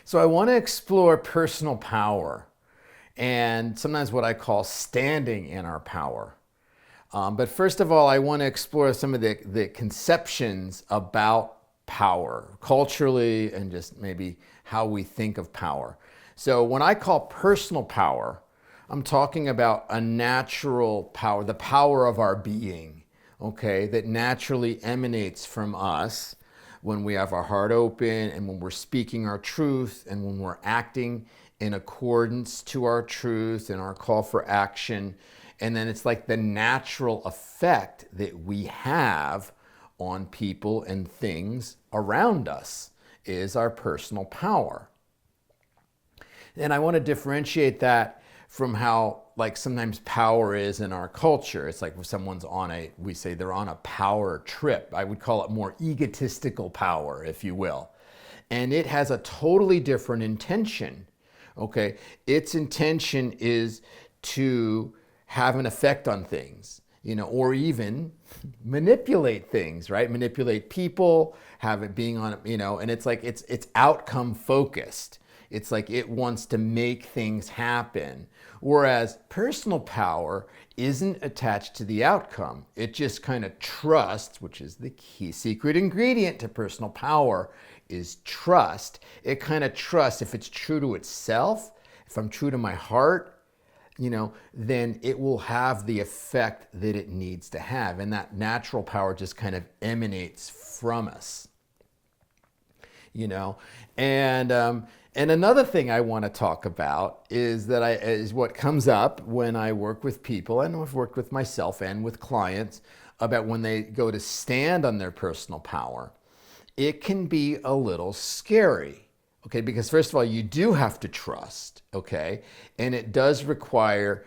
So I want to explore personal power and sometimes what I call standing in our power. But first of all, I want to explore some of the conceptions about power culturally and just maybe how we think of power. So when I call personal power, I'm talking about a natural power, the power of our being, okay, that naturally emanates from us when we have our heart open and when we're speaking our truth and when we're acting in accordance to our truth and our call for action. And then it's like the natural effect that we have on people and things around us is our personal power. And I want to differentiate that from how like sometimes power is in our culture. It's like when someone's we say they're on a power trip. I would call it more egotistical power, if you will. And it has a totally different intention, okay? Its intention is to have an effect on things, or even manipulate things, right? Manipulate people, have it being on, and it's like, it's outcome focused. It's like it wants to make things happen. Whereas personal power isn't attached to the outcome. It just kind of trusts, which is the key secret ingredient to personal power, is trust. It kind of trusts if it's true to itself, if I'm true to my heart, then it will have the effect that it needs to have. And that natural power just kind of emanates from us, And another thing I want to talk about is what comes up when I work with people, and I've worked with myself and with clients, about when they go to stand on their personal power. It can be a little scary, okay? Because first of all, you do have to trust, okay? And it does require,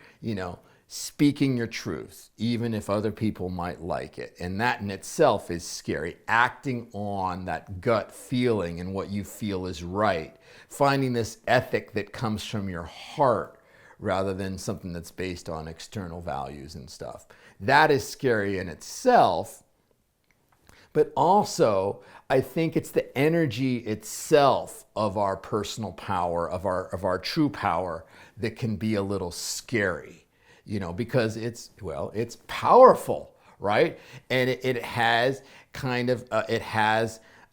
speaking your truth, even if other people might like it. And that in itself is scary. Acting on that gut feeling and what you feel is right. Finding this ethic that comes from your heart rather than something that's based on external values and stuff. That is scary in itself. But also, I think it's the energy itself of our personal power, of our true power, that can be a little scary, because it's powerful, right? And it has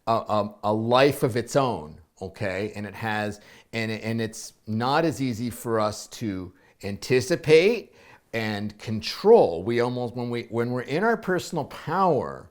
a life of its own, okay? And it's not as easy for us to anticipate and control. When we're in our personal power,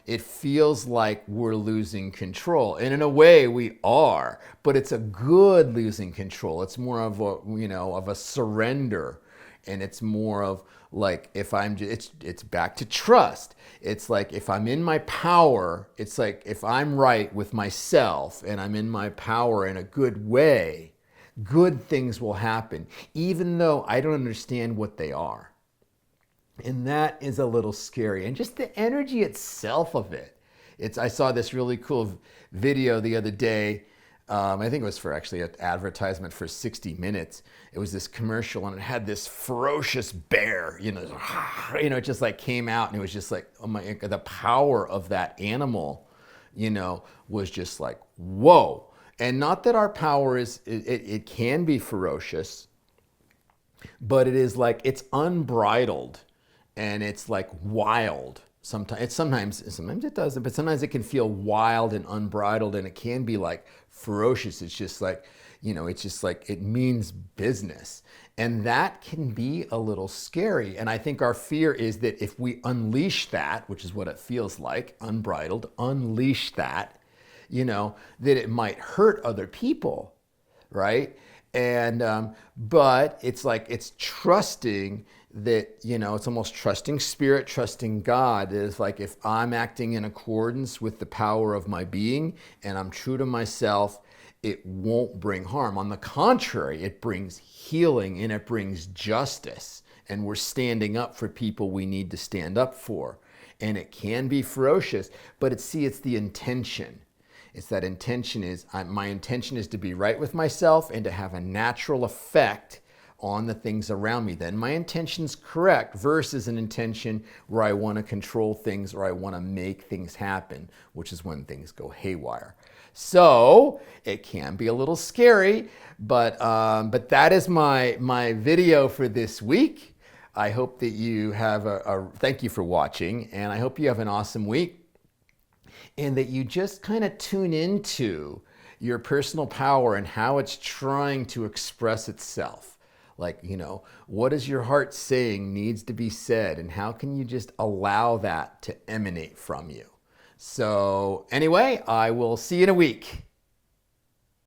it feels like we're losing control. And in a way we are, but it's a good losing control. It's more of a surrender. And it's more of like, it's back to trust. It's like, if I'm in my power, it's like, if I'm right with myself and I'm in my power in a good way, good things will happen, even though I don't understand what they are. And that is a little scary. And just the energy itself of it. I saw this really cool video the other day. I think it was for actually an advertisement for 60 Minutes. It was this commercial and it had this ferocious bear, it just like came out and it was just like, oh my, the power of that animal, was just like, whoa. And not that our power it can be ferocious, but it is like, it's unbridled. And it's like wild. Sometimes it doesn't, but sometimes it can feel wild and unbridled, and it can be like ferocious. It's just like, it's just like, it means business. And that can be a little scary. And I think our fear is that if we unleash that, which is what it feels like, unbridled, unleash that, that it might hurt other people, right? And, but it's like, it's trusting that, it's almost trusting spirit, trusting God. It's like, if I'm acting in accordance with the power of my being and I'm true to myself, it won't bring harm. On the contrary, it brings healing and it brings justice. And we're standing up for people we need to stand up for. And it can be ferocious, but it's the intention. It's that intention my intention is to be right with myself and to have a natural effect on the things around me. Then my intention's correct versus an intention where I want to control things or I want to make things happen, which is when things go haywire. So It can be a little scary, but that is my video for this week. I hope that you have thank you for watching, and I hope you have an awesome week, and that you just kind of tune into your personal power and how it's trying to express itself. Like, what is your heart saying needs to be said, and how can you just allow that to emanate from you? So anyway, I will see you in a week.